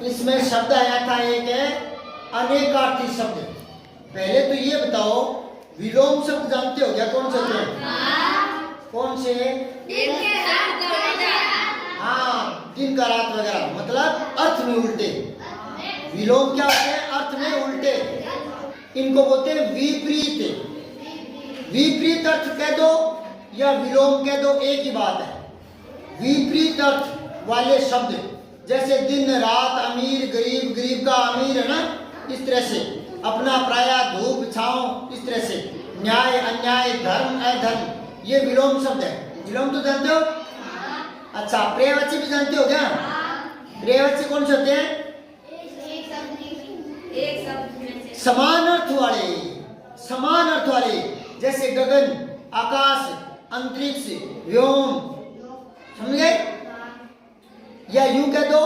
इसमें शब्द आया था एक है अनेकार्थी शब्द। पहले तो ये बताओ विलोम शब्द जानते हो क्या? कौन से होते हैं? कौन से? हाँ, दिन का रात वगैरह, मतलब अर्थ में उल्टे। विलोम क्या होते हैं? अर्थ में उल्टे। इनको बोलते हैं विपरीत। विपरीत अर्थ कह दो या विलोम कह दो, एक ही बात है। विपरीत अर्थ वाले शब्द जैसे दिन रात, अमीर गरीब, गरीब का अमीर, है ना, इस तरह से, अपना पराया, धूप छांव, इस तरह से, न्याय अन्याय, धर्म अधर्म, ये विलोम शब्द है। विलोम तो जानते हो? अच्छा, पर्यायवाची भी जानते हो क्या? पर्यायवाची कौन से होते हैं? समान अर्थ वाले। समान अर्थ वाले जैसे गगन, आकाश, अंतरिक्ष, व्योम, समझ गए? या यूं कह दो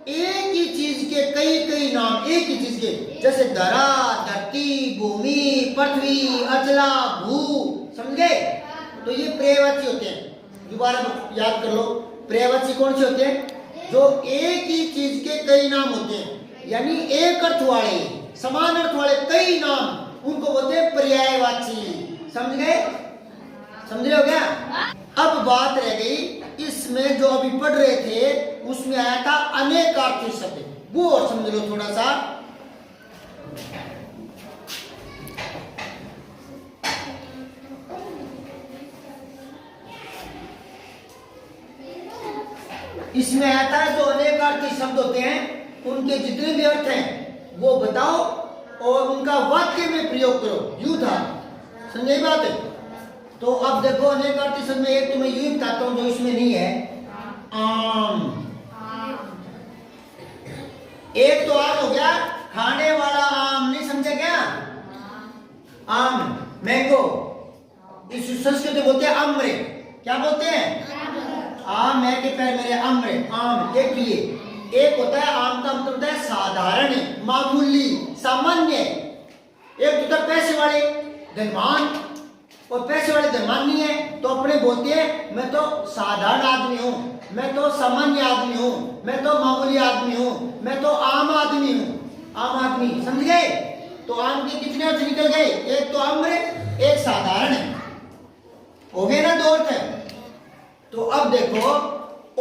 एक ही चीज के कई कई नाम, एक ही चीज के, जैसे धरा, धरती, भूमि, पृथ्वी, अचला, भू, समझ गए? तो ये पर्यायवाची होते हैं। दोबारा याद कर लो, पर्यायवाची कौन से होते हैं? जो एक ही चीज के कई नाम होते हैं, यानी एक अर्थ वाले, समान अर्थ वाले कई नाम, उनको बोलते हैं पर्यायवाची। समझ गए? समझ रहे हो क्या? अब बात रह गई इसमें जो अभी पढ़ रहे थे, उसमें आया था अनेकार्थी शब्द। वो और समझ लो थोड़ा सा। इसमें आया था जो अनेकार्थी शब्द होते हैं, उनके जितने भी अर्थ हैं वो बताओ और उनका वाक्य में प्रयोग करो। यूं था, समझे बात है? तो अब देखो अनेकार्थी शब्द में एक तो मैं यूं बताता हूं जो इसमें नहीं है, आम। एक तो आम हो गया खाने वाला आम, नहीं समझे क्या? आम, मैंगो, इस संस्कृत में बोलते हैं अम्र। क्या बोलते हैं? आम है कि पैर मेरे अम्र, आम। देखिए, एक होता है आम का मतलब होता है साधारण, मामूली, सामान्य। एक होता है पैसे वाले, धनवान, और पैसे वाले धनवान नहीं है तो अपने बोलते हैं मैं तो साधारण आदमी हूँ, मैं तो सामान्य आदमी हूँ, मैं तो मामूली आदमी हूँ, मैं तो आम आदमी हूँ। आम आदमी, समझ गए? तो आम के कितने अर्थ निकल गए? एक तो अम्र, एक साधारण, हो गए ना, दो अर्थ। तो अब देखो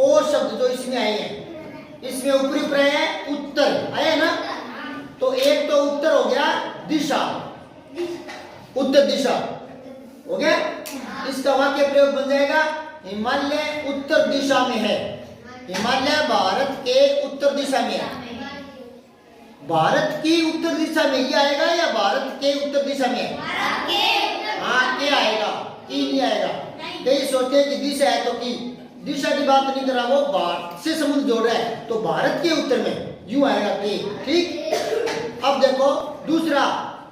और शब्द जो इसमें आए हैं, इसमें ऊपरी प्रत्यय है उत्तर, आया ना? तो एक तो उत्तर हो गया दिशा, उत्तर दिशा हो गया। इसका वाक्य प्रयोग बन जाएगा हिमालय उत्तर दिशा में है। हिमालय भारत के उत्तर दिशा में है। भारत की उत्तर दिशा में ये आएगा या भारत के उत्तर दिशा में है? हाँ, के आएगा, की नहीं आएगा। कई सोचते हैं कि दिशा है तो की, दिशा की बात नहीं कर रहा, वो भारत से समुद्र जोड़ रहा है, तो भारत के उत्तर में यूं आएगा के। ठीक। अब देखो दूसरा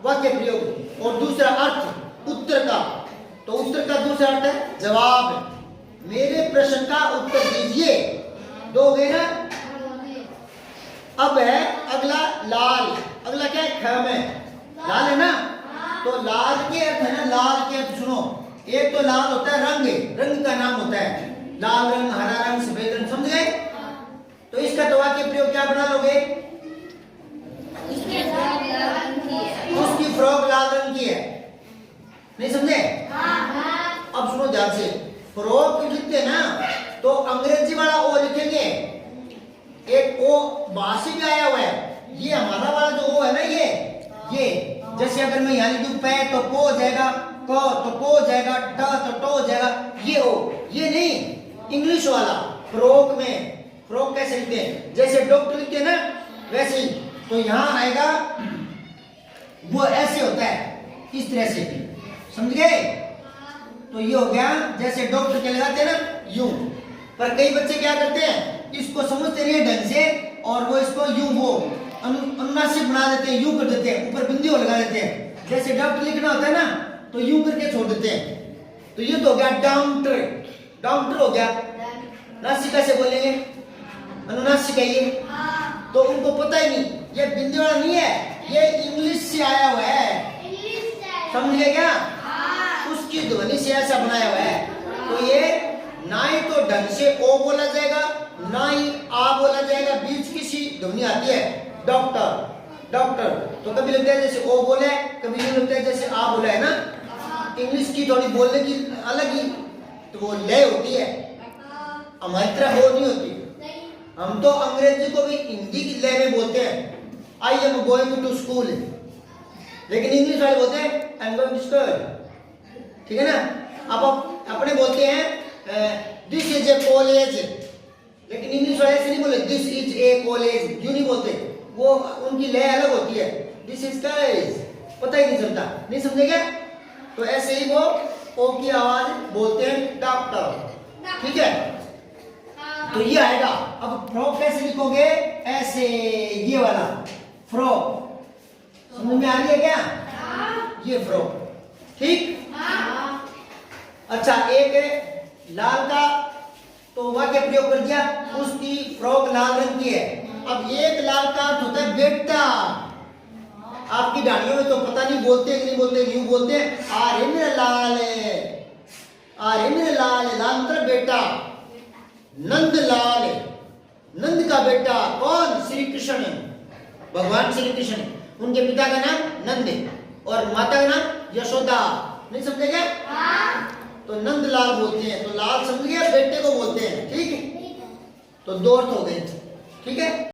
वाक्य प्रयोग और दूसरा अर्थ उत्तर का। तो उत्तर का दूसरा अर्थ है जवाब। मेरे प्रश्न का उत्तर दीजिए, दोगे ना? अब है अगला लाल। अगला क्या है? ख में लाल है ना? तो लाल के अर्थ है ना, लाल के अर्थ सुनो। एक तो लाल होता है रंग, रंग का नाम होता है, लाल रंग, हरा रंग, सफेद रंग, समझ गए? तो इसका तो वाक्य प्रयोग क्या बना लोगे? उसकी फ्रॉक लाल रंग की है, नहीं समझे? अब सुनो ध्यान से, फ्रॉक लिखते हैं ना तो अंग्रेजी वाला ओ लिखेंगे, एक ओ बासी भी आया हुआ है, ये हमारा वाला जो ओ है ना, ये जैसे अगर मैं यहाँ लिखूं पै तो पो हो जाएगा, क तो पो हो जाएगा, ट तो टो हो जाएगा, ये ओ, ये नहीं। इंग्लिश वाला फ्रॉक में, फ्रॉक कैसे लिखते हैं? जैसे डॉक्टर लिखते हैं ना वैसे ही। तो यहाँ आएगा वो ऐसे होता है, इस तरह से, समझ गए? तो ये हो गया जैसे डॉक्टर के लगाते हैं ना यूं। पर कई बच्चे क्या करते हैं, इसको समझते नहीं ढंग से और वो इसको यूं वो अनुनासिक बना देते हैं, यूं कर देते हैं, ऊपर बिंदी लगा देते हैं। जैसे डॉक्टर लिखना होता है ना तो यूं करके छोड़ देते हैं। तो ये तो हो गया डॉक्टर, डॉक्टर हो गया। नासिका से बोलेंगे अनुनासिक है ये, तो उनको पता ही नहीं, ये बिंदी वाला नहीं है, ये इंग्लिश से आया हुआ है, समझ गए क्या? उसकी ध्वनि से ऐसा बनाया हुआ है। तो ये ना ही तो ढंग से ओ बोला जाएगा ना ही आ बोला जाएगा, बीच की सी ध्वनि आती है, डॉक्टर डॉक्टर। तो कभी लगता है जैसे ओ बोले, कभी यूं लगता है जैसे आ बोला है ना। इंग्लिश की थोड़ी बोलने की अलग ही तो वो लय होती है, हमारी तरह वो नहीं होती। हम तो अंग्रेजी को भी हिंदी की लय में बोलते हैं, I am going to school, लेकिन इंग्लिश वाले बोलते हैं I am going to school, ठीक है ना। अब अपने बोलते हैं दिस इज ए कॉलेज, लेकिन इंग्लिश वाले ऐसे नहीं बोले दिस इज ए कॉलेज, क्यों नहीं बोलते, वो उनकी लय अलग होती है, दिस इज कॉलेज, पता ही नहीं चलता, नहीं समझे क्या। तो ऐसे ही वो ओ की आवाज बोलते हैं डॉक्टर, ठीक है। तो ये आएगा। अब फ्रो कैसे लिखोगे, ऐसे ये वाला फ्रो, समझ में आ रही है क्या, ये फ्रो, ठीक। अच्छा, एक लाल का तो वाक्य प्रयोग कर दिया, उसकी फ्रॉक लाल रंग की है। अब एक लाल का अर्थ होता है बेटा। आपकी डालियों में तो पता नहीं बोलते कि नहीं बोलते, यूं बोलते हैं अरे मेरा लाल है, अरे मेरा लाल है, लाल मतलब बेटा। नंद लाल, नंद का बेटा कौन, श्री कृष्ण, भगवान श्री कृष्ण, उनके पिता का नाम नंद और माता का नाम यशोदा, नहीं समझे क्या। तो नंद लाल बोलते हैं, तो लाल समझ गया, बेटे को बोलते हैं, ठीक है। तो दो अर्थ हो गए, ठीक है।